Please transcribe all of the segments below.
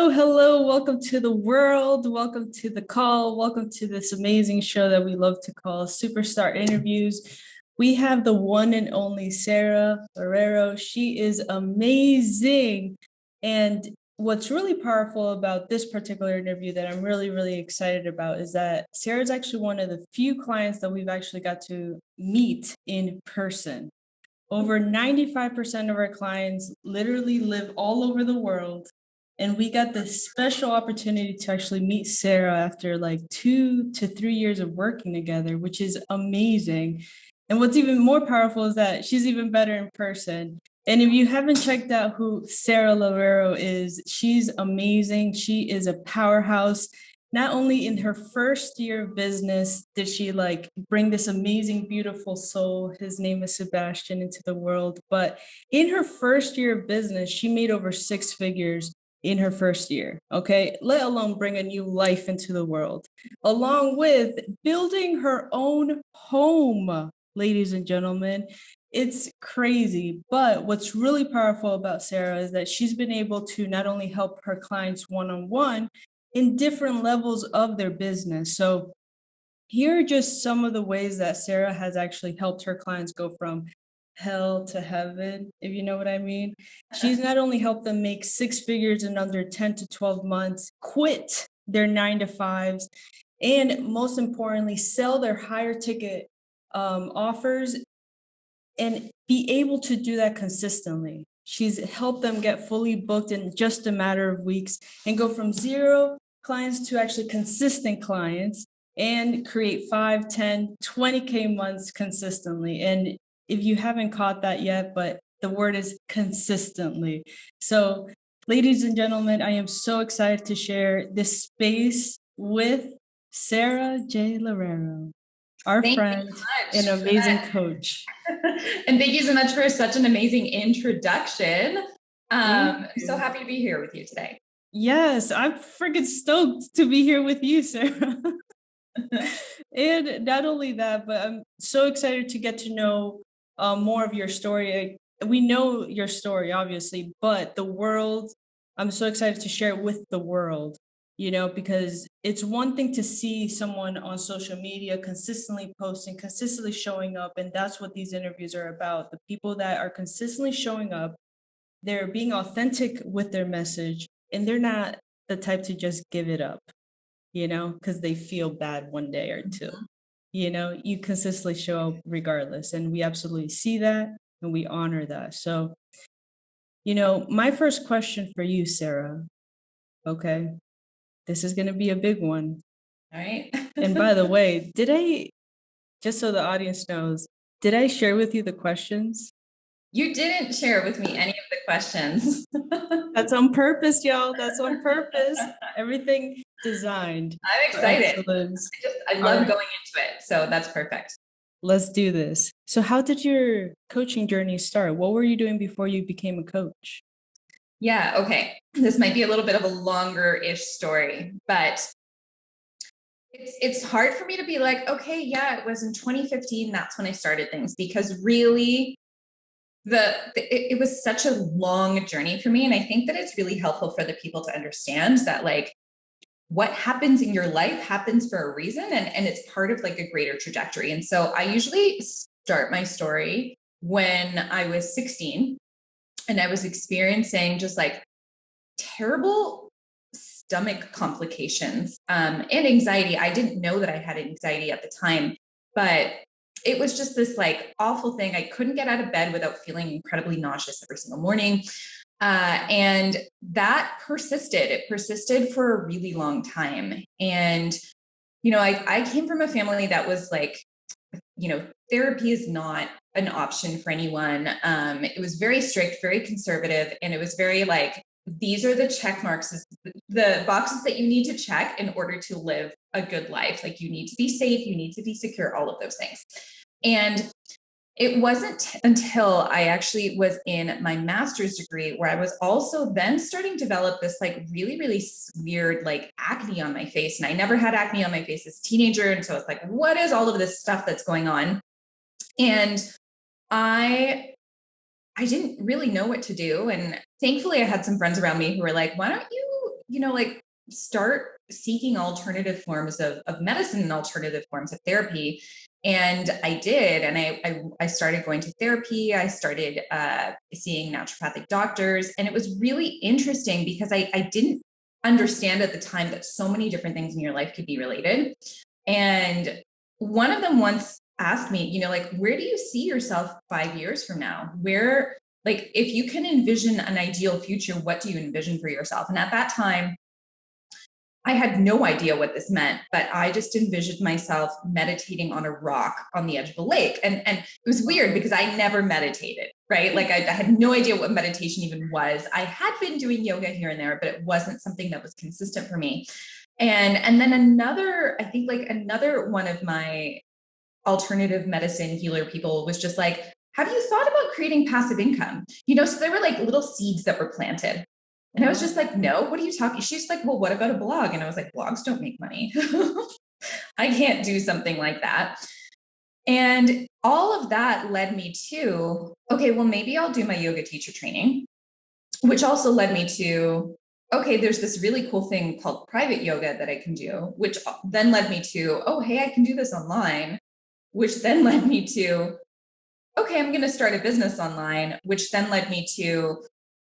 Hello, hello. Welcome to the world. Welcome to the call. Welcome to this amazing show that we love to call Superstar Interviews. We have the one and only Sara Loureiro. She is amazing. And what's really powerful about this particular interview that I'm really, really excited about is that Sara is actually one of the few clients that we've actually got to meet in person. Over 95% of our clients literally live all over the world. And we got this special opportunity to actually meet Sara after like 2 to 3 years of working together, which is amazing. And what's even more powerful is that she's even better in person. And if you haven't checked out who Sara Loureiro is, she's amazing. She is a powerhouse. Not only in her first year of business did she like bring this amazing, beautiful soul, his name is Sebastian, into the world, but in her first year of business, she made over 6 figures in her first year, okay? Let alone bring a new life into the world, along with building her own home, ladies and gentlemen. It's crazy, but what's really powerful about Sara is that she's been able to not only help her clients one-on-one, in different levels of their business. So here are just some of the ways that Sara has actually helped her clients go from hell to heaven, if you know what I mean. She's not only helped them make 6 figures in under 10 to 12 months, quit their 9 to 5s, and most importantly, sell their higher ticket offers and be able to do that consistently. She's helped them get fully booked in just a matter of weeks and go from zero clients to actually consistent clients and create 5, 10, 20K months consistently. And if you haven't caught that yet, but the word is consistently. So, ladies and gentlemen, I am so excited to share this space with Sara J. Loureiro, our Thank friend you and so much. amazing coach. And thank you so much for such an amazing introduction. I'm so happy to be here with you today. Yes, I'm freaking stoked to be here with you, Sara. And not only that, but I'm so excited to get to know more of your story. We know your story, obviously, but the world, I'm so excited to share it with the world, because it's one thing to see someone on social media consistently posting, consistently showing up. And that's what these interviews are about. The people that are consistently showing up, they're being authentic with their message, and they're not the type to just give it up, because they feel bad one day or two. You consistently show up regardless. And we absolutely see that and we honor that. So, my first question for you, Sara, okay, this is going to be a big one. All right. And by the way, just so the audience knows, did I share with you the questions? You didn't share with me any of the questions. That's on purpose, y'all. That's on purpose. Everything designed. I'm excited. I love right. going into it. So that's perfect. Let's do this. So how did your coaching journey start? What were you doing before you became a coach? Yeah. Okay. This might be a little bit of a longer-ish story, but it's hard for me to be like, okay, yeah, it was in 2015. That's when I started things, because really it was such a long journey for me. And I think that it's really helpful for the people to understand that, like, what happens in your life happens for a reason, and it's part of like a greater trajectory. And so I usually start my story when I was 16 and I was experiencing just like terrible stomach complications and anxiety. I didn't know that I had anxiety at the time, but it was just this like awful thing. I couldn't get out of bed without feeling incredibly nauseous every single morning. And that persisted. It persisted for a really long time. And, I came from a family that was like, therapy is not an option for anyone. It was very strict, very conservative, and it was very like, these are the check marks, the boxes that you need to check in order to live a good life. Like, you need to be safe, you need to be secure, all of those things. And it wasn't until I actually was in my master's degree where I was also then starting to develop this like really, really weird like acne on my face. And I never had acne on my face as a teenager. And so it's like, what is all of this stuff that's going on? And I didn't really know what to do. And thankfully I had some friends around me who were like, why don't you like start seeking alternative forms of medicine and alternative forms of therapy. And I did. And I started going to therapy. I started seeing naturopathic doctors. And it was really interesting because I didn't understand at the time that so many different things in your life could be related. And one of them once asked me, like, where do you see yourself 5 years from now? Like, if you can envision an ideal future, what do you envision for yourself? And at that time, I had no idea what this meant, but I just envisioned myself meditating on a rock on the edge of a lake. And it was weird because I never meditated, right? Like I had no idea what meditation even was. I had been doing yoga here and there, but it wasn't something that was consistent for me. And then I think another one of my alternative medicine healer people was just like, have you thought about creating passive income? So there were like little seeds that were planted. And I was just like, no, what are you talking? She's like, well, what about a blog? And I was like, blogs don't make money. I can't do something like that. And all of that led me to, okay, well, maybe I'll do my yoga teacher training, which also led me to, okay, there's this really cool thing called private yoga that I can do, which then led me to, oh, hey, I can do this online, which then led me to, okay, I'm going to start a business online, which then led me to,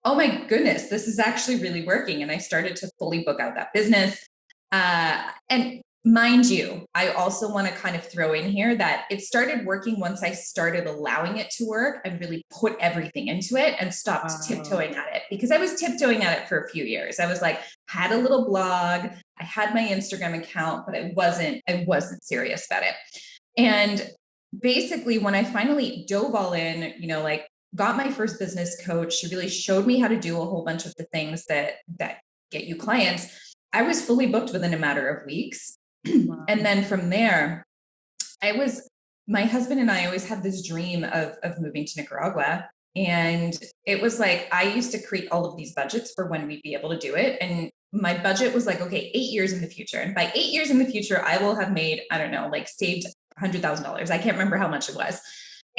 oh my goodness, this is actually really working. And I started to fully book out that business. And mind you, I also want to kind of throw in here that it started working once I started allowing it to work and really put everything into it and stopped tiptoeing at it, because I was tiptoeing at it for a few years. I was like, had a little blog, I had my Instagram account, but I wasn't serious about it. And basically when I finally dove all in, like got my first business coach, she really showed me how to do a whole bunch of the things that get you clients. I was fully booked within a matter of weeks. Wow. And then from there, my husband and I always had this dream of moving to Nicaragua. And it was like, I used to create all of these budgets for when we'd be able to do it. And my budget was like, okay, 8 years in the future. And by 8 years in the future, I will have made, I don't know, like saved $100,000. I can't remember how much it was.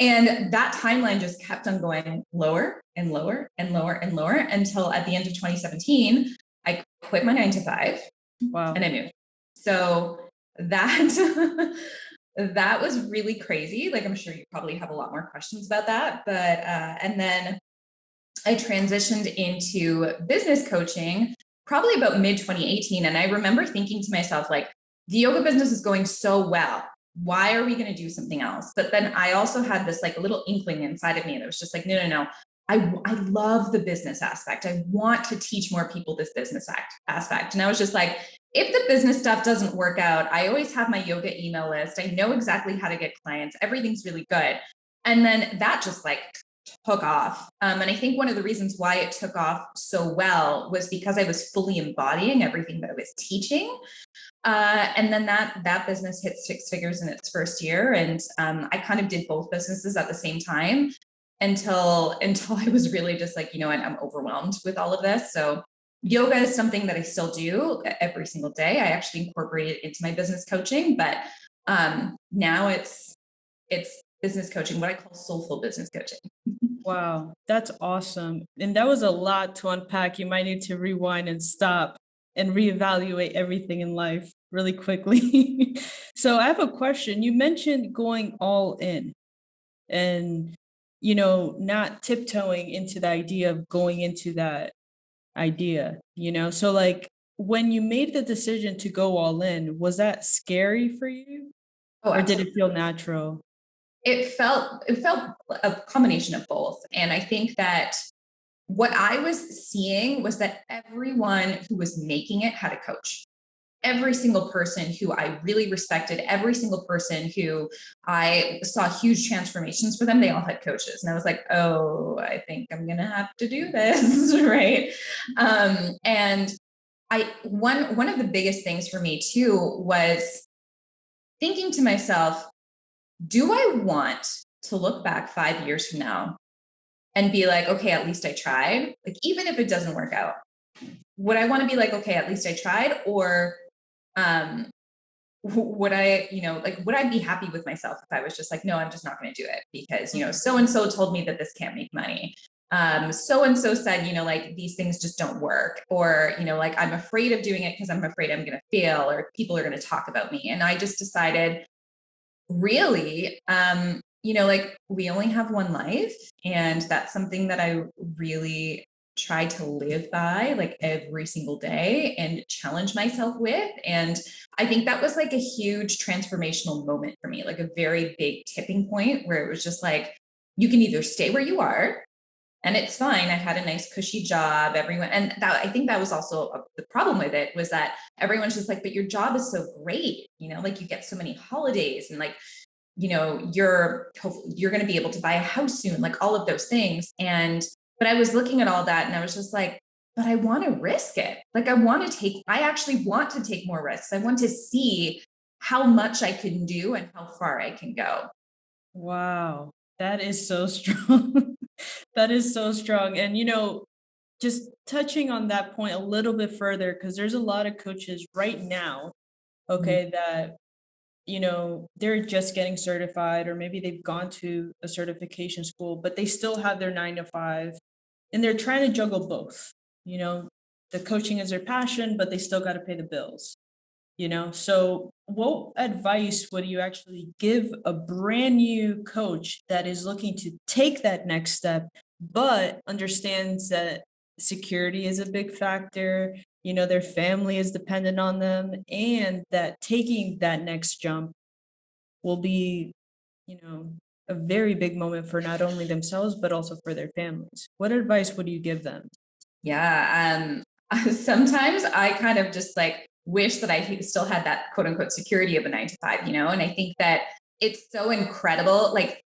And that timeline just kept on going lower and lower and lower and lower until at the end of 2017, I quit my 9 to 5. Wow. And I moved. So that that was really crazy. Like, I'm sure you probably have a lot more questions about that. But and then I transitioned into business coaching probably about mid 2018. And I remember thinking to myself, like, the yoga business is going so well. Why are we going to do something else? But then I also had this like little inkling inside of me that was just like, no. I love the business aspect. I want to teach more people this business aspect. And I was just like, if the business stuff doesn't work out, I always have my yoga email list. I know exactly how to get clients. Everything's really good. And then that just like took off. And I think one of the reasons why it took off so well was because I was fully embodying everything that I was teaching. And then that business hit 6 figures in its first year. And I kind of did both businesses at the same time until I was really just like, I'm overwhelmed with all of this. So yoga is something that I still do every single day. I actually incorporate it into my business coaching, but now it's business coaching, what I call soulful business coaching. Wow, that's awesome. And that was a lot to unpack. You might need to rewind and stop and reevaluate everything in life really quickly. So I have a question. You mentioned going all in and, not tiptoeing into the idea of going into that idea, So like when you made the decision to go all in, was that scary for you? Oh, or did it feel natural? It felt a combination of both. And I think that what I was seeing was that everyone who was making it had a coach. Every single person who I really respected, every single person who I saw huge transformations for them, they all had coaches. And I was like, oh, I think I'm going to have to do this. Right. And one of the biggest things for me too was thinking to myself, do I want to look back 5 years from now and be like, okay, at least I tried? Like, even if it doesn't work out, would I want to be like, okay, at least I tried? Or would I, would I be happy with myself if I was just like, no, I'm just not going to do it because, so-and-so told me that this can't make money. so-and-so said, like these things just don't work, or, like I'm afraid of doing it because I'm afraid I'm going to fail or people are going to talk about me. And I just decided, really, like we only have one life. And that's something that I really try to live by, like every single day, and challenge myself with. And I think that was like a huge transformational moment for me, like a very big tipping point where it was just like, you can either stay where you are and it's fine. I had a nice cushy job, everyone. And that, I think that was also the problem with it, was that everyone's just like, but your job is so great, like you get so many holidays, and like, you're going to be able to buy a house soon, like all of those things. But I was looking at all that and I was just like, but I want to risk it. Like I actually want to take more risks. I want to see how much I can do and how far I can go. Wow, that is so strong. That is so strong. And, just touching on that point a little bit further, because there's a lot of coaches right now, okay, that, they're just getting certified, or maybe they've gone to a certification school, but they still have their 9 to 5 and they're trying to juggle both. You know, the coaching is their passion, but they still got to pay the bills. So what advice would you actually give a brand new coach that is looking to take that next step, but understands that security is a big factor, their family is dependent on them, and that taking that next jump will be, you know, a very big moment for not only themselves, but also for their families? What advice would you give them? Yeah. Sometimes I kind of just like wish that I still had that quote unquote security of a 9 to 5, and I think that it's so incredible. Like,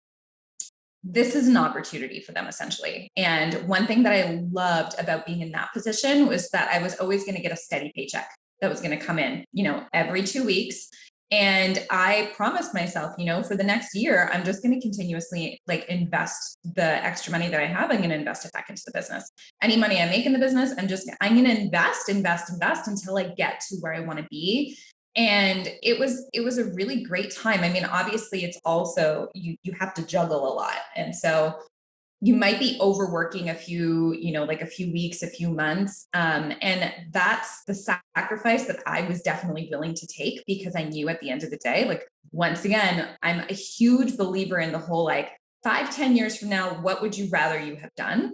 this is an opportunity for them essentially. And one thing that I loved about being in that position was that I was always going to get a steady paycheck that was going to come in, every 2 weeks. And I promised myself, for the next year, I'm just going to continuously like invest the extra money that I have. I'm going to invest it back into the business. Any money I make in the business, I'm going to invest until I get to where I want to be. And it was a really great time. I mean, obviously it's also, you have to juggle a lot. And so you might be overworking like a few weeks, a few months. And that's the sacrifice that I was definitely willing to take, because I knew at the end of the day, like, once again, I'm a huge believer in the whole, like, 5-10 years from now, what would you rather you have done?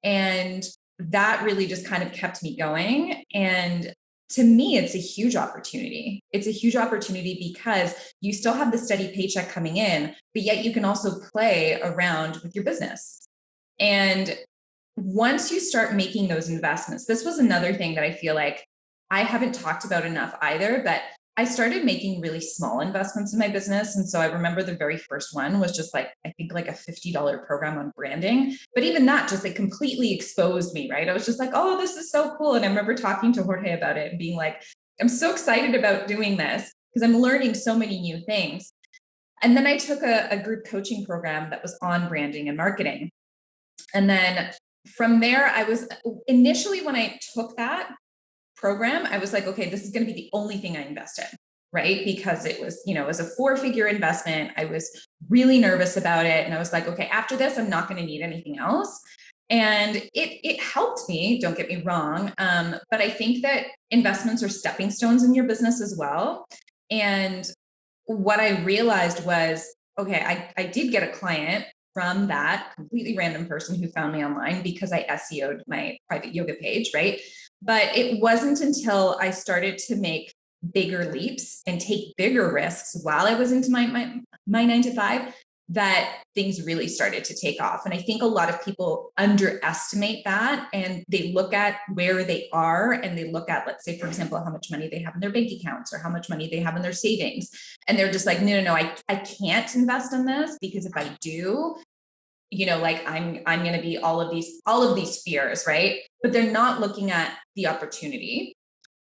And that really just kind of kept me going. And to me, it's a huge opportunity. It's a huge opportunity because you still have the steady paycheck coming in, but yet you can also play around with your business. And once you start making those investments, this was another thing that I feel like I haven't talked about enough either, but I started making really small investments in my business. And so I remember the very first one was just like, I think like a $50 program on branding. But even that just like completely exposed me, right? I was just like, oh, this is so cool. And I remember talking to Jorge about it and being like, I'm so excited about doing this because I'm learning so many new things. And then I took a group coaching program that was on branding and marketing. And then from there, I was initially, when I took that program, I was like, okay, this is going to be the only thing I invest in, right? Because it was, it was a 4-figure investment. I was really nervous about it. And I was like, okay, after this, I'm not going to need anything else. And it helped me, don't get me wrong. But I think that investments are stepping stones in your business as well. And what I realized was, okay, I did get a client from that completely random person who found me online because I SEO'd my private yoga page, right? But it wasn't until I started to make bigger leaps and take bigger risks while I was into my 9 to 5 that things really started to take off. And I think a lot of people underestimate that, and they look at where they are and they look at, let's say, for example, how much money they have in their bank accounts or how much money they have in their savings. And they're just like, no, I can't invest in this, because if I do, like I'm going to be all of these fears, right? But they're not looking at the opportunity,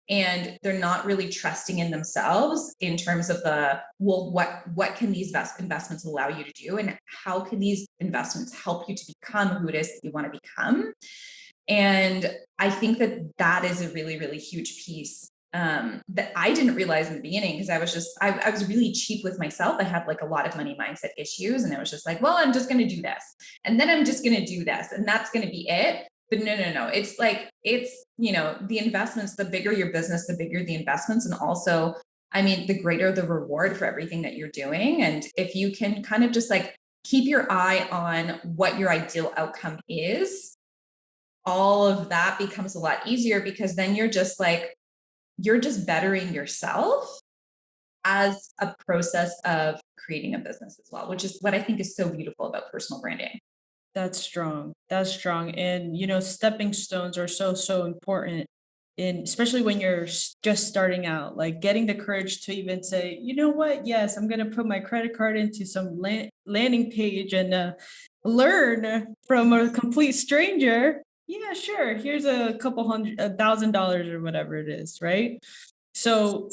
and they're not really trusting in themselves in terms of what can these investments allow you to do, and how can these investments help you to become who it is that you want to become. And I think that is a really, really huge piece that I didn't realize in the beginning, because I was really cheap with myself. I had like a lot of money mindset issues, and I was just like, well, I'm just going to do this, and then I'm just going to do this, and that's going to be it. But no. It's like, the investments, the bigger your business, the bigger the investments. And also, I mean, the greater the reward for everything that you're doing. And if you can kind of just like keep your eye on what your ideal outcome is, all of that becomes a lot easier, because then you're just bettering yourself as a process of creating a business as well, which is what I think is so beautiful about personal branding. That's strong. That's strong. And, stepping stones are so, so important. In especially when you're just starting out, like getting the courage to even say, you know what? Yes, I'm going to put my credit card into some landing page and learn from a complete stranger. Yeah, sure. Here's $1,000 or whatever it is, right? So,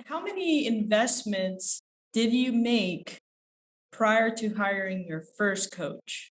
how many investments did you make prior to hiring your first coach?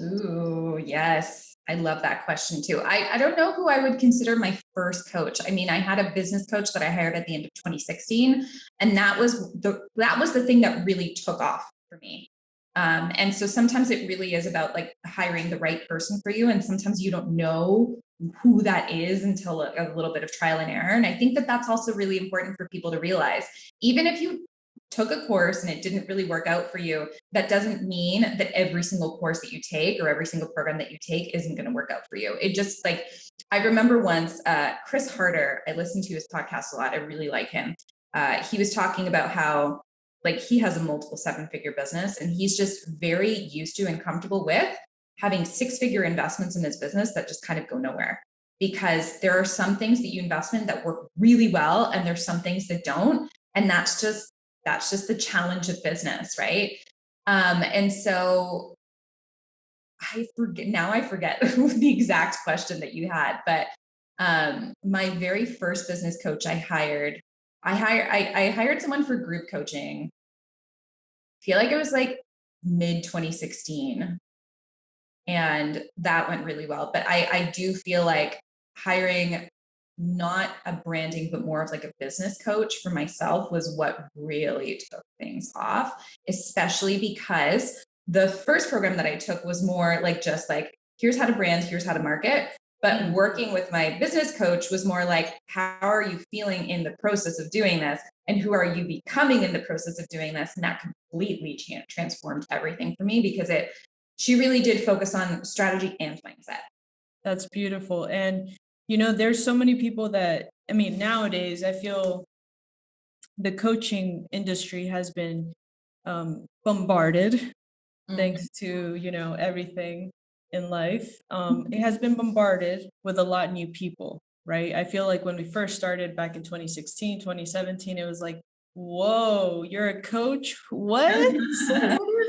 Ooh, yes. I love that question too. I don't know who I would consider my first coach. I mean, I had a business coach that I hired at the end of 2016, and that was the thing that really took off for me. And so sometimes it really is about like hiring the right person for you, and sometimes you don't know who that is until a little bit of trial and error. And I think that that's also really important for people to realize. Even if you took a course and it didn't really work out for you, that doesn't mean that every single course that you take or every single program that you take isn't going to work out for you. It just like, I remember once, Chris Harder, I listened to his podcast a lot. I really like him. He was talking about how like he has a multiple 7-figure business, and he's just very used to and comfortable with having 6-figure investments in his business that just kind of go nowhere, because there are some things that you invest in that work really well, and there's some things that don't. And that's just the challenge of business, right? And so I forget the exact question that you had, but my very first business coach I hired someone for group coaching. I feel like it was like mid 2016, and that went really well. But I do feel like hiring not a branding, but more of like a business coach for myself was what really took things off, especially because the first program that I took was more like just like, here's how to brand, here's how to market. But working with my business coach was more like, how are you feeling in the process of doing this? And who are you becoming in the process of doing this? And that completely transformed everything for me, because she really did focus on strategy and mindset. That's beautiful. And, there's so many people that, I mean, nowadays, I feel the coaching industry has been bombarded thanks to, everything in life. It has been bombarded with a lot of new people, right? I feel like when we first started back in 2016, 2017, it was like, whoa, you're a coach? What? What is that? What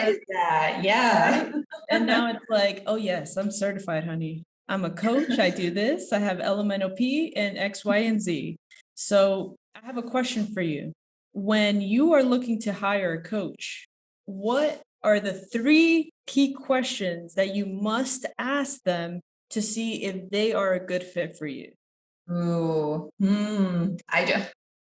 is that? Yeah. Right? And now it's like, oh yes, I'm certified, honey. I'm a coach. I do this. I have elemental P and X, Y, and Z. So I have a question for you. When you are looking to hire a coach, what are the 3 key questions that you must ask them to see if they are a good fit for you? Ooh, I'm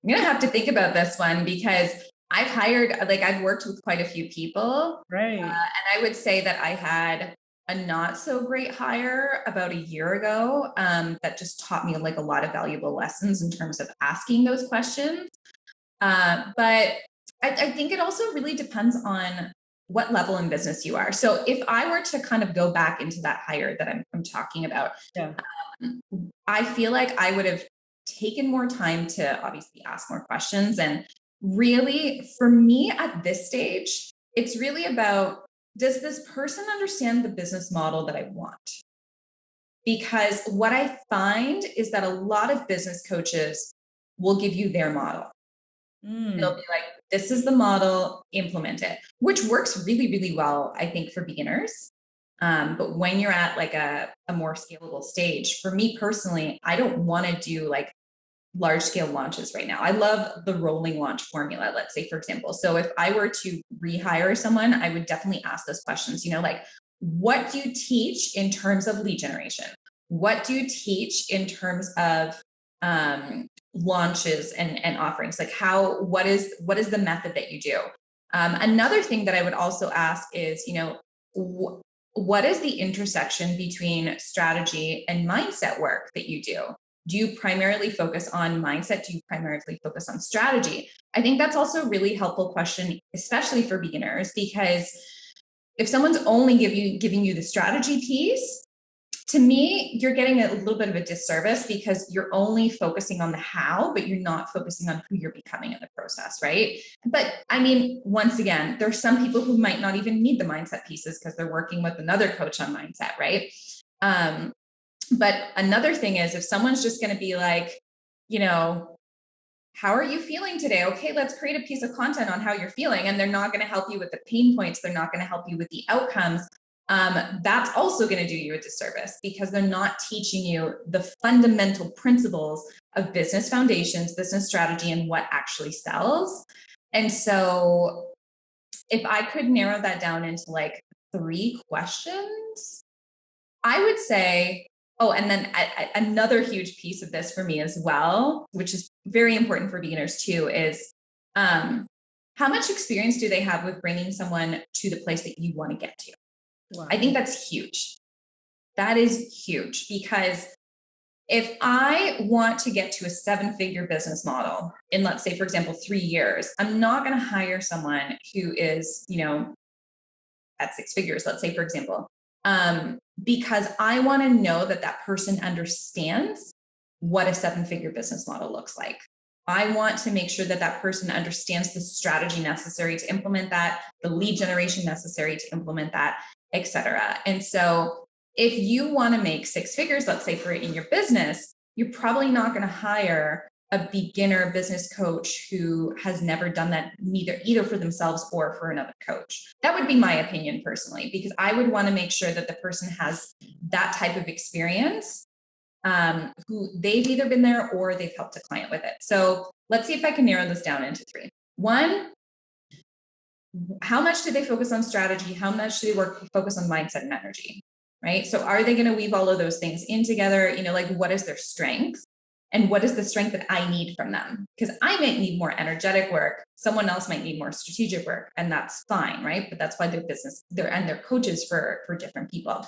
gonna have to think about this one, because I've worked with quite a few people, Right. and I would say that I had a not so great hire about a year ago, that just taught me like a lot of valuable lessons in terms of asking those questions. But I think it also really depends on what level in business you are. So if I were to kind of go back into that hire that I'm talking about, Yeah. I feel like I would have taken more time to obviously ask more questions. And really, for me at this stage, it's really about, does this person understand the business model that I want? Because what I find is that a lot of business coaches will give you their model. They'll be like, this is the model, implement it, which works really, really well, I think, for beginners. But when you're at like a more scalable stage, for me personally, I don't want to do like large scale launches right now. I love the rolling launch formula, let's say, for example. So if I were to rehire someone, I would definitely ask those questions, like, what do you teach in terms of lead generation? What do you teach in terms of launches and offerings? Like what is the method that you do? Another thing that I would also ask is, what is the intersection between strategy and mindset work that you do? Do you primarily focus on mindset? Do you primarily focus on strategy? I think that's also a really helpful question, especially for beginners, because if someone's only giving you the strategy piece, to me, you're getting a little bit of a disservice because you're only focusing on the how, but you're not focusing on who you're becoming in the process, right? But I mean, once again, there's some people who might not even need the mindset pieces because they're working with another coach on mindset, right? But another thing is, if someone's just going to be like, how are you feeling today? Okay, let's create a piece of content on how you're feeling. And they're not going to help you with the pain points. They're not going to help you with the outcomes. That's also going to do you a disservice because they're not teaching you the fundamental principles of business foundations, business strategy, and what actually sells. And so if I could narrow that down into like 3 questions, I would say, and then another huge piece of this for me as well, which is very important for beginners too, is how much experience do they have with bringing someone to the place that you want to get to? Wow. I think that's huge. That is huge because if I want to get to a 7-figure business model in, let's say, for example, 3 years, I'm not going to hire someone who is, at 6 figures, let's say, for example, because I want to know that that person understands what a 7-figure business model looks like. I want to make sure that that person understands the strategy necessary to implement that, the lead generation necessary to implement that, etc. And so if you want to make 6 figures, let's say, in your business, you're probably not going to hire a beginner business coach who has never done that either for themselves or for another coach. That would be my opinion personally, because I would want to make sure that the person has that type of experience, who they've either been there or they've helped a client with it. So let's see if I can narrow this down into 3. 1, how much do they focus on strategy? How much do they focus on mindset and energy, right? So are they going to weave all of those things in together? Like what is their strength? And what is the strength that I need from them? Because I might need more energetic work. Someone else might need more strategic work, and that's fine, right? But that's why they're coaches for different people.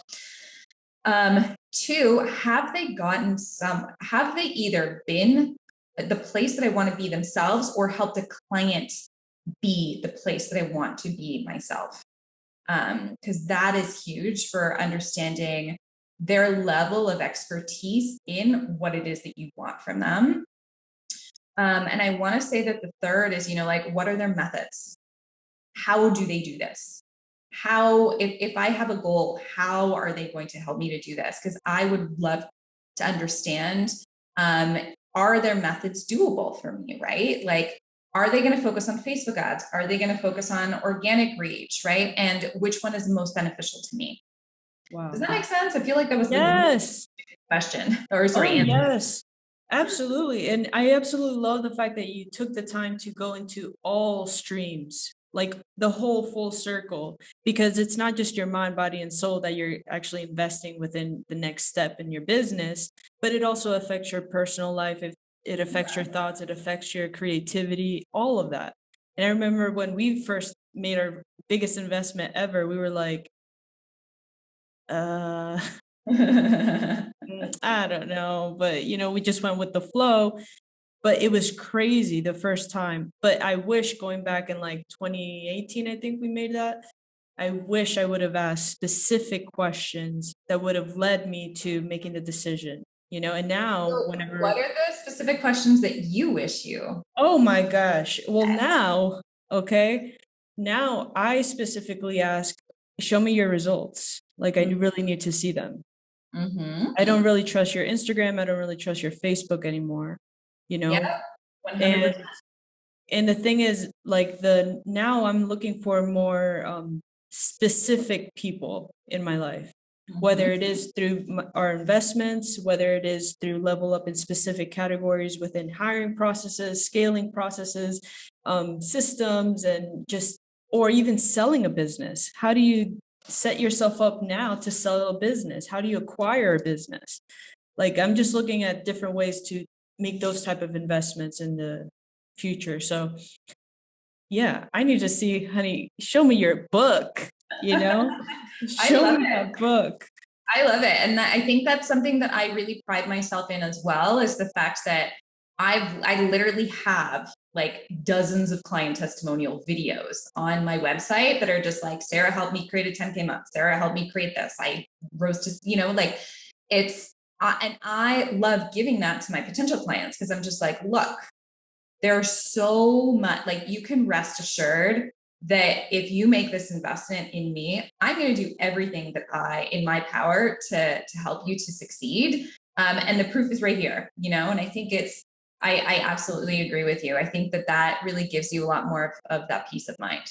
2, have they either been the place that I want to be themselves or helped a client be the place that I want to be myself? Because that is huge for understanding their level of expertise in what it is that you want from them. And I want to say that the 3rd is, what are their methods? How do they do this? If I have a goal, how are they going to help me to do this? Because I would love to understand, are their methods doable for me, right? Like, are they going to focus on Facebook ads? Are they going to focus on organic reach, right? And which one is the most beneficial to me? Wow. Does that make sense? I feel like that was yes. The question or sorry, answer. Yes, absolutely. And I absolutely love the fact that you took the time to go into all streams, like the whole full circle, because it's not just your mind, body, and soul that you're actually investing within the next step in your business, but it also affects your personal life. It affects your thoughts, it affects your creativity, all of that. And I remember when we first made our biggest investment ever, we were like, I don't know, but we just went with the flow. But it was crazy the first time. But I wish, going back in like 2018, I think we made that. I wish I would have asked specific questions that would have led me to making the decision. And now So whenever. What are the specific questions that you wish you? Oh my gosh. Well, now, okay. Now I specifically ask, show me your results. Like I really need to see them. Mm-hmm. I don't really trust your Instagram. I don't really trust your Facebook anymore, Yeah, 100%. And the thing is, like now I'm looking for more specific people in my life, whether it is through our investments, whether it is through level up in specific categories within hiring processes, scaling processes, systems, and or even selling a business. How do you set yourself up now to sell a business? How do you acquire a business? Like, I'm just looking at different ways to make those type of investments in the future. So yeah, I need to see, honey, show me your book, show me that book. I love it. And I think that's something that I really pride myself in as well, is the fact that I literally have like dozens of client testimonial videos on my website that are just like, Sara helped me create a 10K month. Sara helped me create this. I rose to, like it's, and I love giving that to my potential clients, because I'm just like, look, there's so much, like, you can rest assured that if you make this investment in me, I'm going to do everything that in my power to help you to succeed. And the proof is right here, and I think I absolutely agree with you. I think that really gives you a lot more of that peace of mind.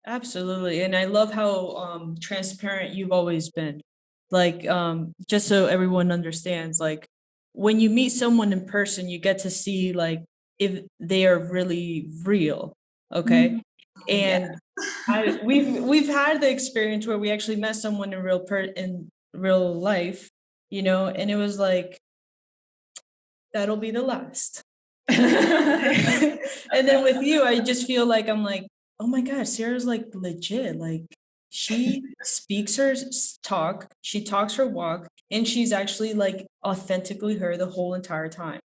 Absolutely. And I love how transparent you've always been. Like, just so everyone understands, like when you meet someone in person, you get to see like if they are really real. Okay. Mm-hmm. And we've had the experience where we actually met someone in real life, and it was like, that'll be the last. And then with you, I just feel like I'm like, oh my gosh, Sara's like legit. Like she speaks her talk, she talks her walk, and she's actually like authentically her the whole entire time,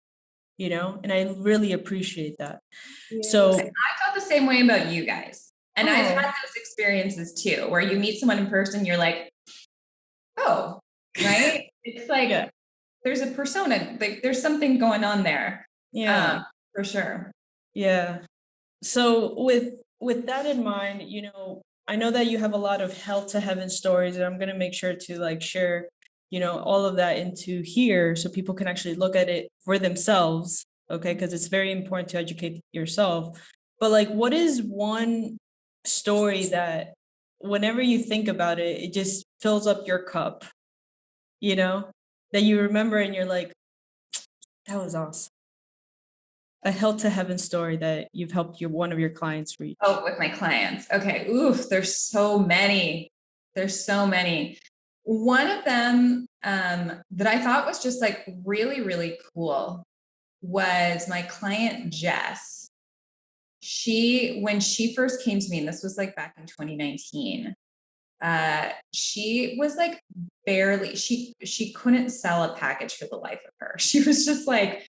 and I really appreciate that. Yeah. So I felt the same way about you guys. And I've had those experiences too, where you meet someone in person, you're like, oh, right? It's like, there's a persona, like there's something going on there. Yeah, for sure. Yeah. So with that in mind, I know that you have a lot of hell to heaven stories, and I'm going to make sure to like share, all of that into here so people can actually look at it for themselves. Okay. Because it's very important to educate yourself. But like, what is one story that whenever you think about it, it just fills up your cup, that you remember and you're like, that was awesome. A hell to heaven story that you've helped one of your clients reach. Oh, with my clients. Okay. Oof, there's so many. One of them that I thought was just like really, really cool was my client, Jess. When she first came to me, and this was like back in 2019, she was like she couldn't sell a package for the life of her. She was just like,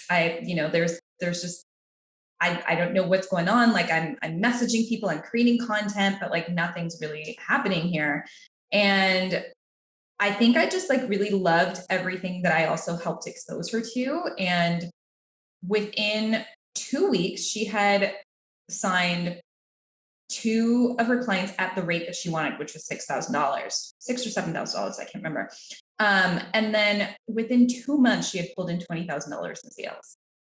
there's just, I don't know what's going on. Like I'm messaging people, I'm creating content, but like nothing's really happening here. And I think I just like really loved everything that I also helped expose her to. And within 2 weeks, she had signed 2 of her clients at the rate that she wanted, which was $6,000, $6,000 or $7,000. I can't remember. And then within 2 months, she had pulled in $20,000 in sales.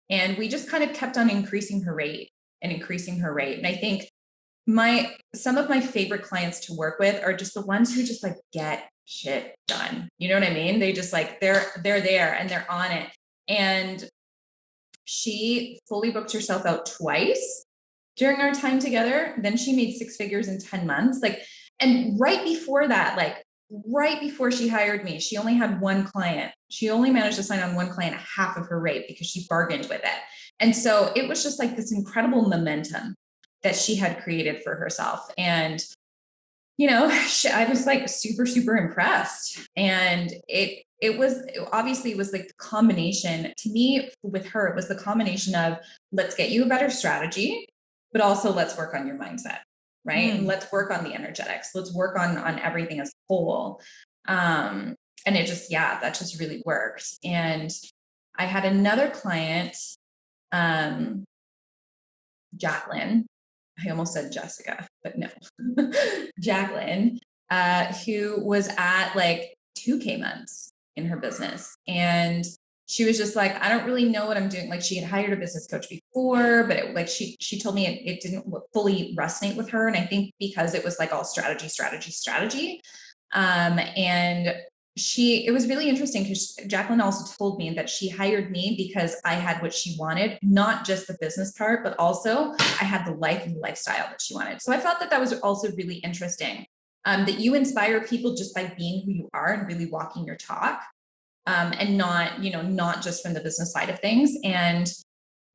And we just kind of kept on increasing her rate. And I think some of my favorite clients to work with are just the ones who just like get shit done. You know what I mean? They just like, they're there and they're on it. And she fully booked herself out twice during our time together. Then she made 6 figures in 10 months. And right before that, right before she hired me, she only had 1 client. She only managed to sign on 1 client at half of her rate because she bargained with it. And so it was just like this incredible momentum that she had created for herself. And, I was like super, super impressed. And it was like the combination to me with her. It was the combination of let's get you a better strategy, but also let's work on your mindset. Right. And let's work on the energetics. Let's work on everything as a whole. And it just, that just really worked. And I had another client, Jacqueline. I almost said Jessica, but no, Jacqueline, who was at like 2K months in her business. And she was just like, I don't really know what I'm doing. Like she had hired a business coach before, but she told me it didn't fully resonate with her. And I think because it was like all strategy. And it was really interesting because Jacqueline also told me that she hired me because I had what she wanted, not just the business part, but also I had the life and lifestyle that she wanted. So I thought that was also really interesting, that you inspire people just by being who you are and really walking your talk. and not, not just from the business side of things. And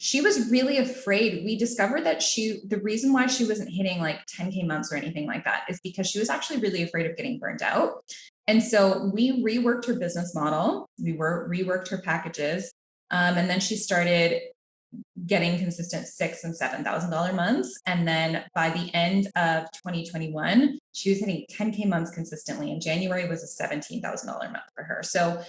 she was really afraid. We discovered that the reason why she wasn't hitting like 10K months or anything like that is because she was actually really afraid of getting burnt out. And so we reworked her business model. We reworked her packages. And then she started getting consistent $6,000 and $7,000 months. And then by the end of 2021, she was hitting 10K months consistently. And January was a $17,000 month for her. So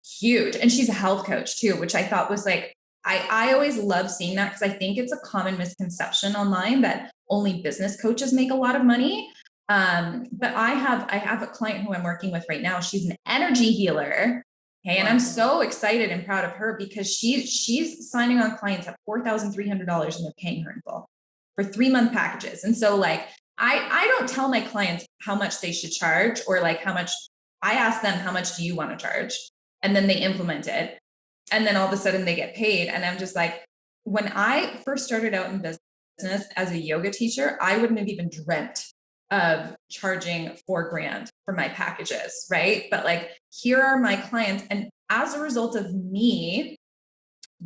huge. And she's a health coach too, which I thought was like, I always love seeing that because I think it's a common misconception online that only business coaches make a lot of money. But I have a client who I'm working with right now. She's an energy healer. Okay. And I'm so excited and proud of her because she's signing on clients at $4,300 and they're paying her in full for 3-month packages. And so like, I don't tell my clients how much they should charge or like how much. I ask them, how much do you want to charge? And then they implement it. And then all of a sudden they get paid. And I'm just like, when I first started out in business as a yoga teacher, I wouldn't have even dreamt of charging $4,000 for my packages. Right. But like, here are my clients. And as a result of me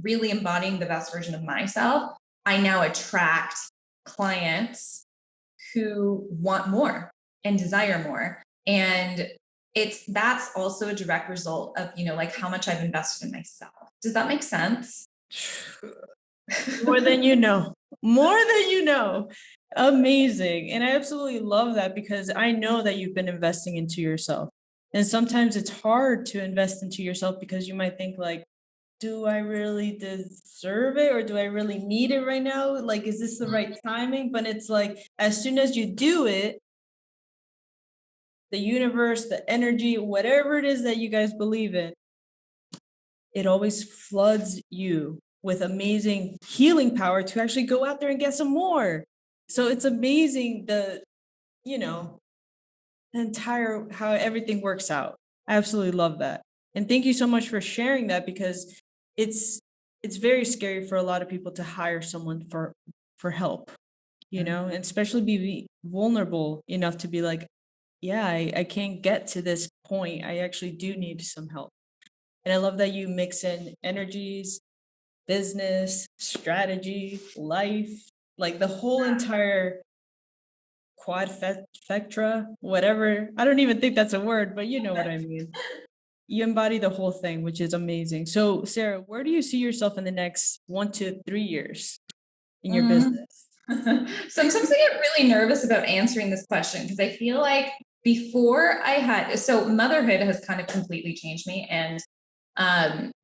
really embodying the best version of myself, I now attract clients who want more and desire more. And that's also a direct result of, like how much I've invested in myself. Does that make sense? More than you know. More than you know. Amazing. And I absolutely love that because I know that you've been investing into yourself. And sometimes it's hard to invest into yourself because you might think like, do I really deserve it or do I really need it right now? Like, is this the right timing? But it's like, as soon as you do it, the universe, the energy, whatever it is that you guys believe in, it always floods you with amazing healing power to actually go out there and get some more. So it's amazing entire how everything works out. I absolutely love that. And thank you so much for sharing that because it's very scary for a lot of people to hire someone for help, and especially be vulnerable enough to be like, yeah, I can't get to this point. I actually do need some help. And I love that you mix in energies, business, strategy, life, like the whole entire quadfectra, whatever. I don't even think that's a word, but you know what I mean. You embody the whole thing, which is amazing. So, Sarah, where do you see yourself in the next 1 to 3 years in your business? Sometimes I get really nervous about answering this question because I feel like so motherhood has kind of completely changed me. And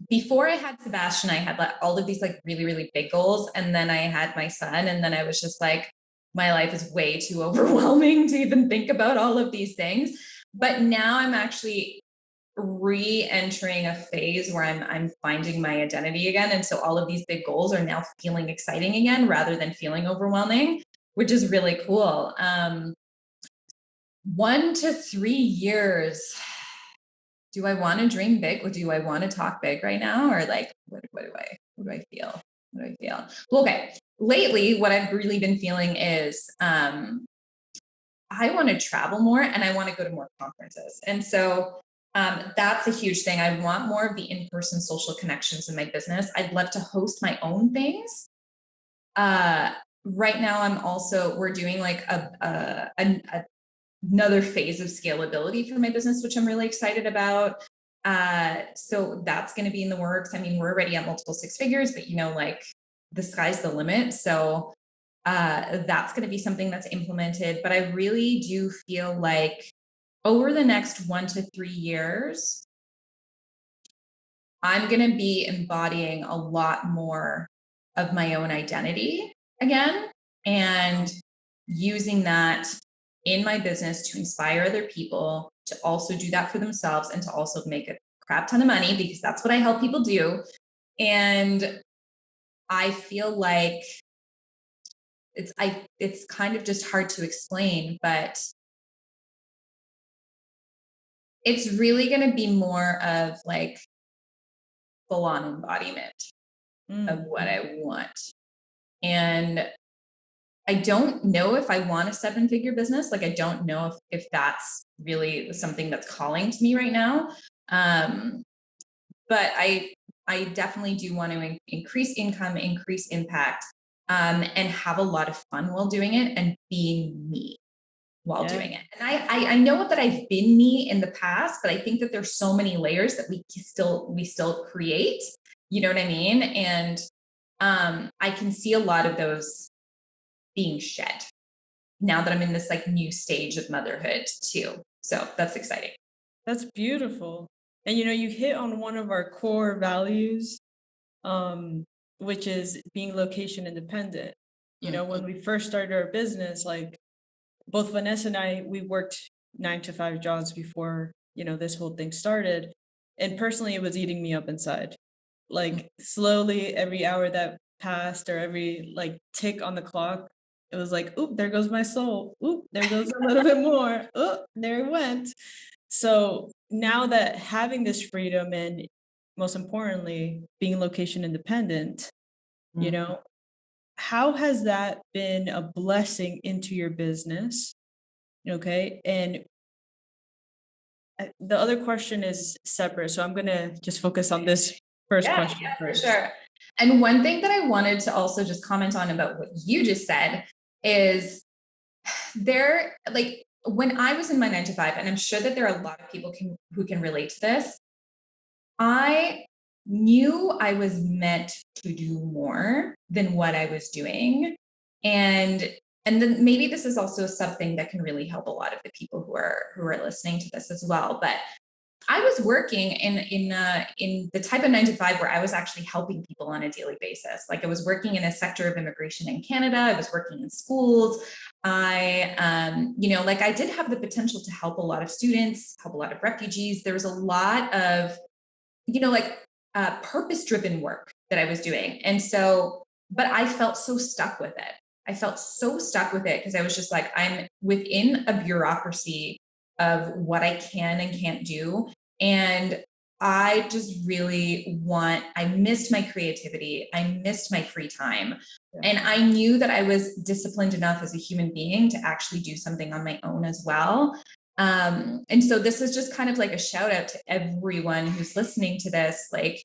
before I had Sebastian, I had like all of these like really, really big goals. And then I had my son. And then I was just like, my life is way too overwhelming to even think about all of these things. But now I'm actually re-entering a phase where I'm finding my identity again. And so all of these big goals are now feeling exciting again, rather than feeling overwhelming, which is really cool. 1 to 3 years. Do I want to dream big or do I want to talk big right now? Or like, what do I feel? What do I feel? Well, okay. Lately, what I've really been feeling is, I want to travel more and I want to go to more conferences. And so that's a huge thing. I want more of the in-person social connections in my business. I'd love to host my own things. Right now, we're doing like another phase of scalability for my business, which I'm really excited about. So that's going to be in the works. I mean, we're already at multiple 6 figures, but like the sky's the limit. So that's going to be something that's implemented. But I really do feel like over the next 1 to 3 years, I'm going to be embodying a lot more of my own identity again and using that in my business to inspire other people to also do that for themselves and to also make a crap ton of money, because that's what I help people do. And I feel like it's kind of just hard to explain, but it's really going to be more of like full-on embodiment of what I want. And I don't know if I want a 7-figure business. Like, I don't know if that's really something that's calling to me right now. I definitely do want to increase income, increase impact, and have a lot of fun while doing it and being me while doing it. And I know that I've been me in the past, but I think that there's so many layers that we still create, you know what I mean? And I can see a lot of those being shed now that I'm in this like new stage of motherhood too. So that's exciting. That's beautiful. And you hit on one of our core values, which is being location independent. When we first started our business, like both Vanessa and I, we worked 9 to 5 jobs before, this whole thing started. And personally, it was eating me up inside. Like slowly, every hour that passed or every like tick on the clock, it was like, oop, there goes my soul. Oop, there goes a little bit more. Oop, there it went. So now that having this freedom and most importantly, being location independent, how has that been a blessing into your business? Okay. And the other question is separate. So I'm going to just focus on this first question first. For sure. And one thing that I wanted to also just comment on about what you just said is like when I was in my 9 to 5, and I'm sure that there are a lot of people who can relate to this, I knew I was meant to do more than what I was doing. And then maybe this is also something that can really help a lot of the people who are listening to this as well. But I was working in the type of 9 to 5 where I was actually helping people on a daily basis. Like I was working in a sector of immigration in Canada. I was working in schools. I did have the potential to help a lot of students, help a lot of refugees. There was a lot of, purpose-driven work that I was doing. And so, but I felt so stuck with it. I felt so stuck with it because I was just like, I'm within a bureaucracy of what I can and can't do. And I just I missed my creativity. I missed my free time. Yeah. And I knew that I was disciplined enough as a human being to actually do something on my own as well. And so this is just kind of like a shout out to everyone who's listening to this. Like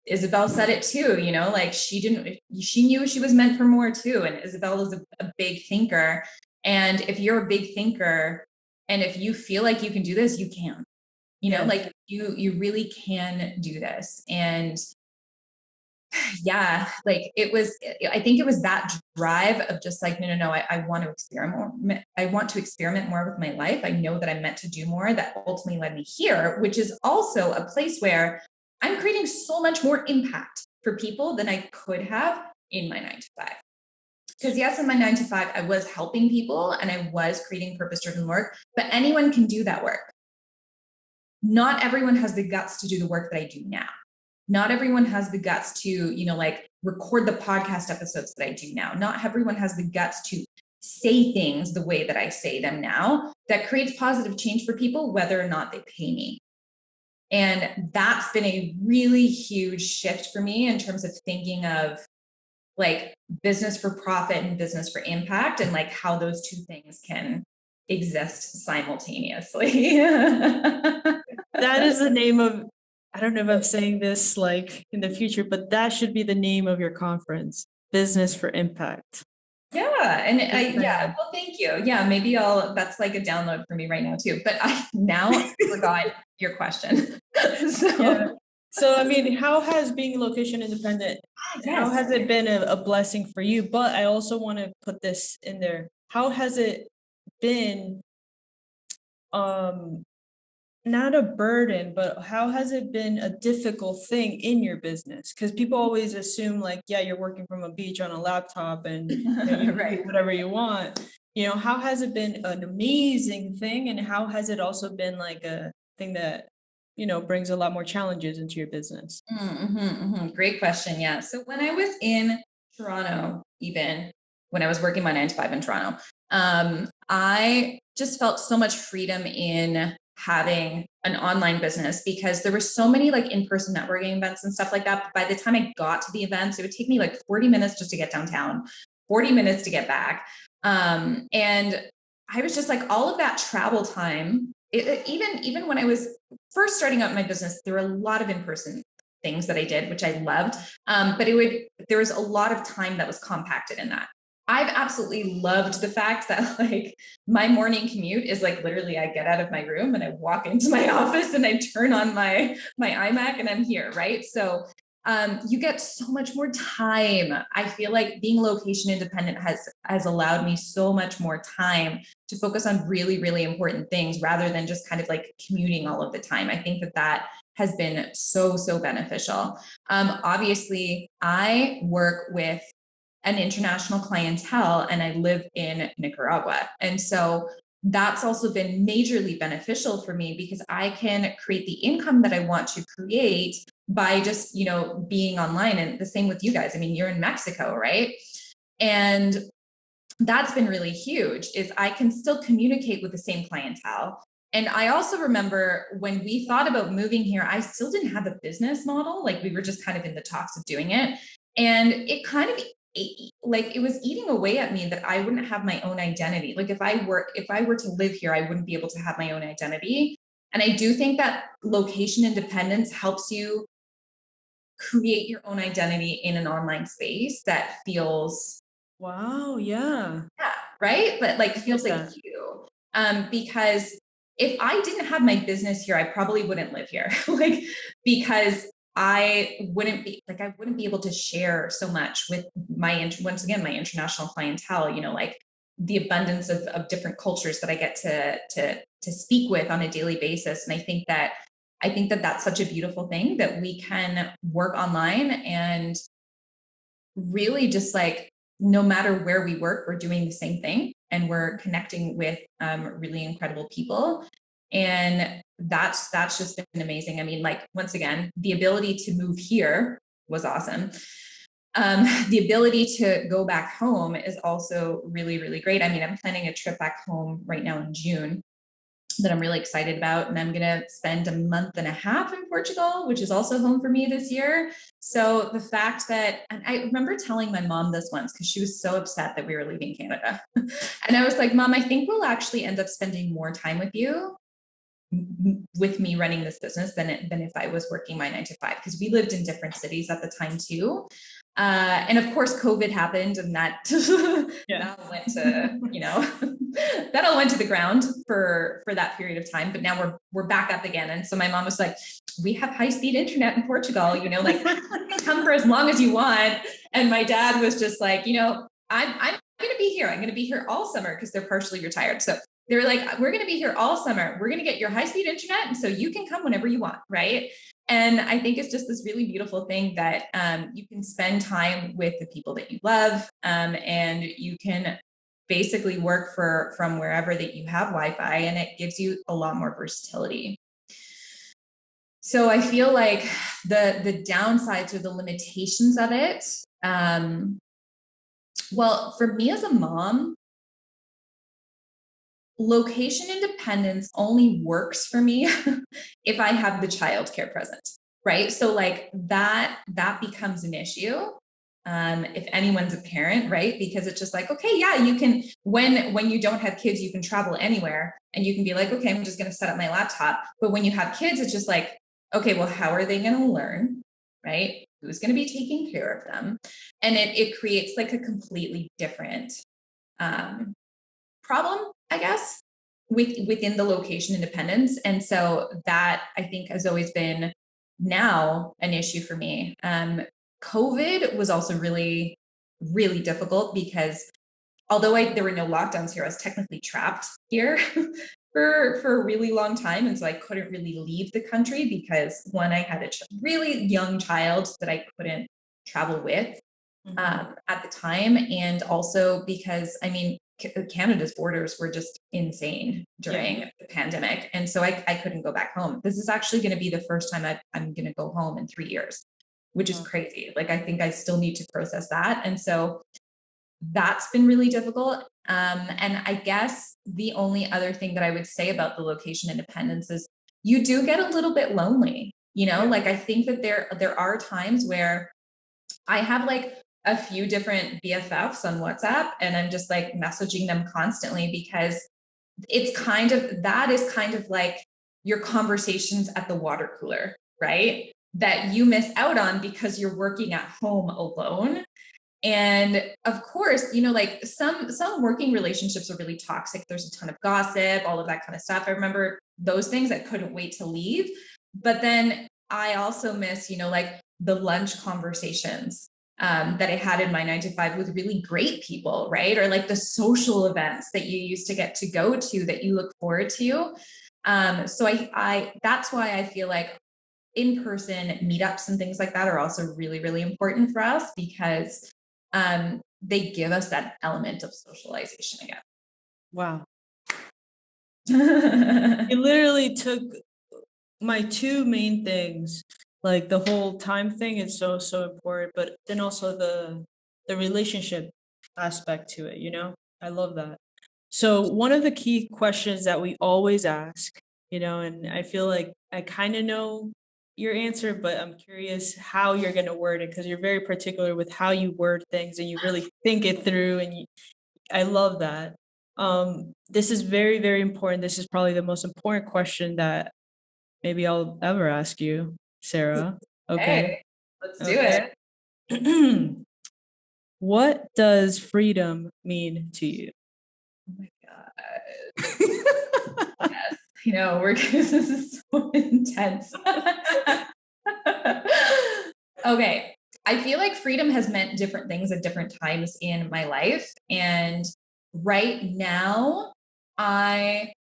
Isabel said it too, like she knew she was meant for more too. And Isabel is a big thinker. And if you're a big thinker and if you feel like you can do this, you can, like you really can do this. And yeah, like I think it was that drive of just like, no, I want to experiment. I want to experiment more with my life. I know that I'm meant to do more. That ultimately led me here, which is also a place where I'm creating so much more impact for people than I could have in my 9 to 5. Because yes, in my 9 to 5, I was helping people and I was creating purpose-driven work, but anyone can do that work. Not everyone has the guts to do the work that I do now. Not everyone has the guts to, record the podcast episodes that I do now. Not everyone has the guts to say things the way that I say them now that creates positive change for people, whether or not they pay me. And that's been a really huge shift for me in terms of thinking of like business for profit and business for impact and like how those two things can exist simultaneously. That is the name of, I don't know if I'm saying this like in the future, but that should be the name of your conference, Business for Impact. Yeah. And well, thank you. Yeah, maybe that's like a download for me right now too, but I now forgot your question. So, I mean, how has being location independent, how has it been a blessing for you? But I also want to put this in there. How has it been, not a burden, but how has it been a difficult thing in your business? Because people always assume like, yeah, you're working from a beach on a laptop and you can do whatever you want. How has it been an amazing thing? And how has it also been like a thing that, brings a lot more challenges into your business? Great question. Yeah. So when I was in Toronto, even when I was working my 9 to 5 in Toronto, I just felt so much freedom in having an online business because there were so many like in-person networking events and stuff like that. But by the time I got to the events, it would take me like 40 minutes just to get downtown, 40 minutes to get back. And I was just like, all of that travel time, even when I was first starting out my business, there were a lot of in-person things that I did, which I loved. But there was a lot of time that was compacted in that. I've absolutely loved the fact that like my morning commute is like literally I get out of my room and I walk into my office and I turn on my iMac and I'm here, right? So you get so much more time. I feel like being location independent has allowed me so much more time to focus on really, really important things rather than just kind of like commuting all of the time. I think that has been so, so beneficial. Obviously, I work with an international clientele and I live in Nicaragua. And so that's also been majorly beneficial for me because I can create the income that I want to create by just, being online. And the same with you guys. I mean, you're in Mexico, right? And that's been really huge is I can still communicate with the same clientele. And I also remember when we thought about moving here, I still didn't have a business model. Like we were just kind of in the talks of doing it. And it kind of it was eating away at me that I wouldn't have my own identity. Like if I were to live here, I wouldn't be able to have my own identity. And I do think that location independence helps you create your own identity in an online space that feels Wow. Yeah. right, but like feels like you. Because if I didn't have my business here, I probably wouldn't live here. Like because I wouldn't be able to share so much with once again my international clientele, like the abundance of different cultures that I get to speak with on a daily basis. And I think that that's such a beautiful thing that we can work online and really just like no matter where we work, we're doing the same thing and we're connecting with really incredible people. And that's just been amazing. I mean, like, once again, the ability to move here was awesome. The ability to go back home is also really, really great. I mean, I'm planning a trip back home right now in June that I'm really excited about. And I'm going to spend a month and a half in Portugal, which is also home for me this year. So the fact that, and I remember telling my mom this once because she was so upset that we were leaving Canada. And I was like, Mom, I think we'll actually end up spending more time with me running this business than if I was working my 9 to 5, because we lived in different cities at the time too. And of course, COVID happened, and that that went to that all went to the ground for that period of time. But now we're back up again, and so my mom was like, "We have high-speed internet in Portugal, like come for as long as you want." And my dad was just like, I'm going to be here. I'm going to be here all summer because they're partially retired. So they were like, we're going to be here all summer. We're going to get your high-speed internet, and so you can come whenever you want, right? And I think it's just this really beautiful thing that you can spend time with the people that you love, and you can basically work from wherever that you have Wi-Fi, and it gives you a lot more versatility. So I feel like the downsides or the limitations of it, well, for me as a mom, location independence only works for me if I have the childcare present, right? So like that becomes an issue if anyone's a parent, right? Because it's just like, okay, yeah, you can, when you don't have kids, you can travel anywhere and you can be like, okay, I'm just going to set up my laptop. But when you have kids, it's just like, okay, well, how are they going to learn, right? Who's going to be taking care of them? And it creates like a completely different problem, I guess, within the location independence. And so that I think has always been now an issue for me. COVID was also really, really difficult because although there were no lockdowns here, I was technically trapped here for a really long time. And so I couldn't really leave the country because one, I had a really young child that I couldn't travel with at the time. And also because, I mean, Canada's borders were just insane during the pandemic. And so I couldn't go back home. This is actually going to be the first time I'm going to go home in 3 years, which is crazy. Like, I think I still need to process that. And so that's been really difficult. And I guess the only other thing that I would say about the location independence is you do get a little bit lonely, like I think that there are times where I have like a few different BFFs on WhatsApp and I'm just like messaging them constantly because it's kind of like your conversations at the water cooler, right? that you miss out on because you're working at home alone. And of course, you know, like some working relationships are really toxic. There's a ton of gossip, all of that kind of stuff. I remember those things. I couldn't wait to leave. But then I also miss, you know, like the lunch conversations that I had in my 9 to 5 with really great people, right? Or like the social events that you used to get to go to that you look forward to. So I that's why I feel like in-person meetups and things like that are also really, really important for us, because they give us that element of socialization again. Wow. You literally took my two main things, like the whole time thing is so important, but then also the relationship aspect to it, you know? I love that. So one of the key questions that we always ask, you know, and I feel like I kind of know your answer, but I'm curious how you're going to word it, because you're very particular with how you word things and you really think it through, and I love that. This is very, very important. This is probably the most important question that maybe I'll ever ask you, Sarah. Okay. Hey, let's do it. Okay. What does freedom mean to you? Oh my God. Yes. You know, this is so intense. Okay. I feel like freedom has meant different things at different times in my life. And right now, I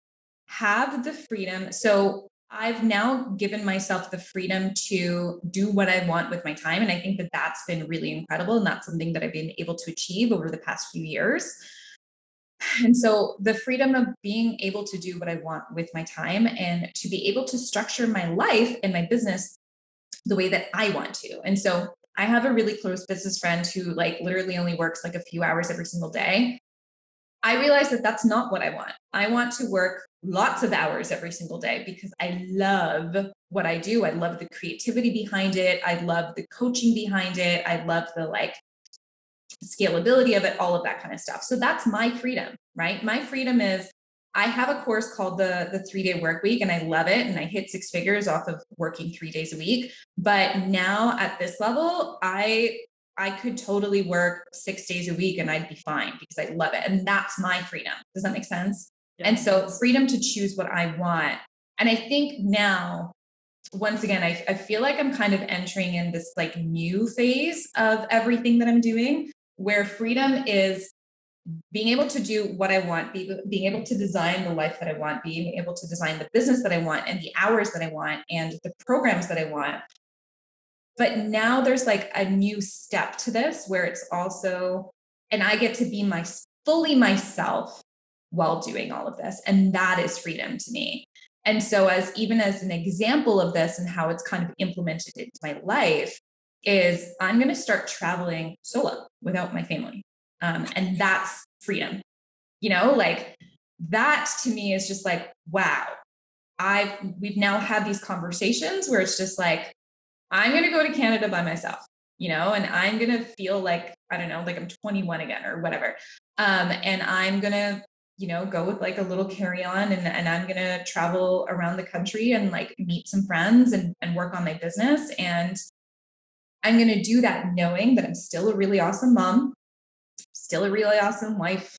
have the freedom. So I've now given myself the freedom to do what I want with my time. And I think that that's been really incredible. And that's something that I've been able to achieve over the past few years. And so the freedom of being able to do what I want with my time and to be able to structure my life and my business the way that I want to. And so I have a really close business friend who like literally only works like a few hours every single day. I realized that that's not what I want. I want to work lots of hours every single day because I love what I do. I love the creativity behind it. I love the coaching behind it. I love the like scalability of it, all of that kind of stuff. So that's my freedom, right? My freedom is I have a course called the 3-day work week and I love it. And I hit 6 figures off of working 3 days a week. But now at this level, I could totally work 6 days a week and I'd be fine because I love it. And that's my freedom. Does that make sense? Yeah. And so freedom to choose what I want. And I think now, once again, I feel like I'm kind of entering in this like new phase of everything that I'm doing, where freedom is being able to do what I want, being able to design the life that I want, being able to design the business that I want and the hours that I want and the programs that I want. But now there's like a new step to this where it's also, and I get to be fully myself while doing all of this. And that is freedom to me. And so even as an example of this and how it's kind of implemented into my life is I'm going to start traveling solo without my family. And that's freedom, you know, like that to me is just like, wow, we've now had these conversations where it's just like, I'm going to go to Canada by myself, you know, and I'm going to feel like, I don't know, like I'm 21 again or whatever. And I'm going to, you know, go with like a little carry-on and I'm going to travel around the country and like meet some friends and work on my business. And I'm going to do that knowing that I'm still a really awesome mom, still a really awesome wife,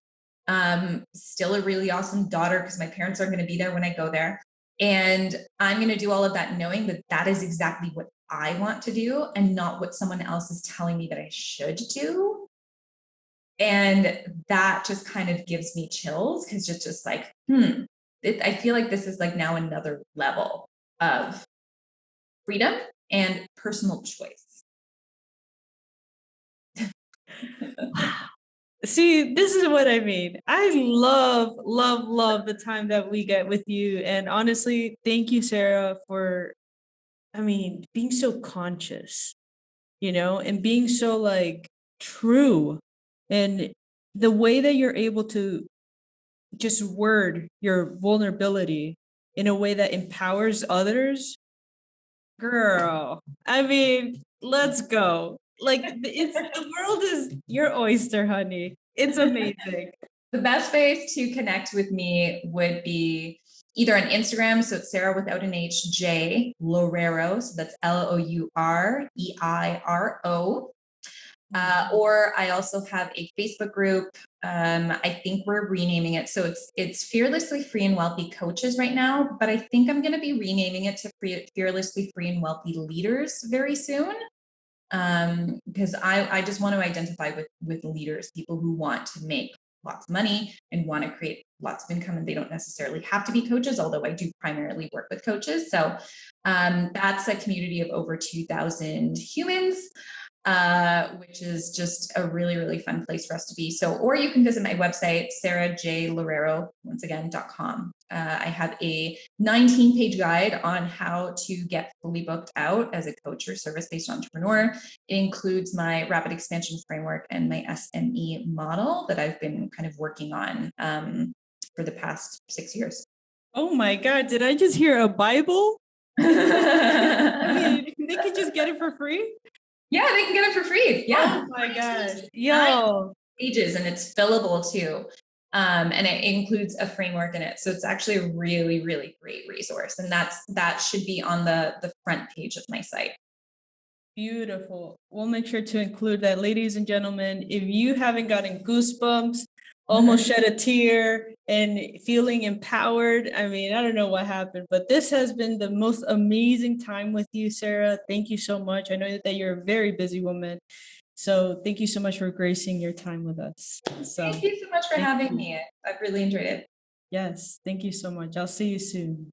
still a really awesome daughter because my parents are going to be there when I go there. And I'm going to do all of that knowing that that is exactly what I want to do and not what someone else is telling me that I should do. And that just kind of gives me chills because it's just like, I feel like this is like now another level of freedom and personal choice. See, this is what I mean. I love the time that we get with you. And honestly, thank you, Sarah, for, being so conscious, you know, and being so like true. And the way that you're able to just word your vulnerability in a way that empowers others, girl. Let's go. Like the world is your oyster, honey. It's amazing. The best ways to connect with me would be either on Instagram. So it's Sara without an H, J Loureiro. So that's Loureiro. Or I also have a Facebook group. I think we're renaming it. So it's Fearlessly Free and Wealthy Coaches right now, but I think I'm going to be renaming it to Fearlessly Free and Wealthy Leaders very soon. Because I just want to identify with leaders, people who want to make lots of money and want to create lots of income, and they don't necessarily have to be coaches, although I do primarily work with coaches. So that's a community of over 2,000 humans, which is just a really, really fun place for us to be. So, or you can visit my website, sarajloureiro, once again, .com. I have a 19-page guide on how to get fully booked out as a coach or service-based entrepreneur. It includes my rapid expansion framework and my SME model that I've been kind of working on for the past 6 years. Oh my God, did I just hear a Bible? I mean, they could just get it for free? Yeah, they can get it for free. Yeah. Oh my gosh. Yo. Pages, and it's fillable too. And it includes a framework in it. So it's actually a really, really great resource. And that should be on the front page of my site. Beautiful. We'll make sure to include that, ladies and gentlemen. If you haven't gotten goosebumps, almost shed a tear, and feeling empowered, I mean, I don't know what happened, but this has been the most amazing time with you, Sara. Thank you so much. I know that you're a very busy woman. So thank you so much for gracing your time with us. So thank you so much for having me. I've really enjoyed it. yes, thank you so much. I'll see you soon.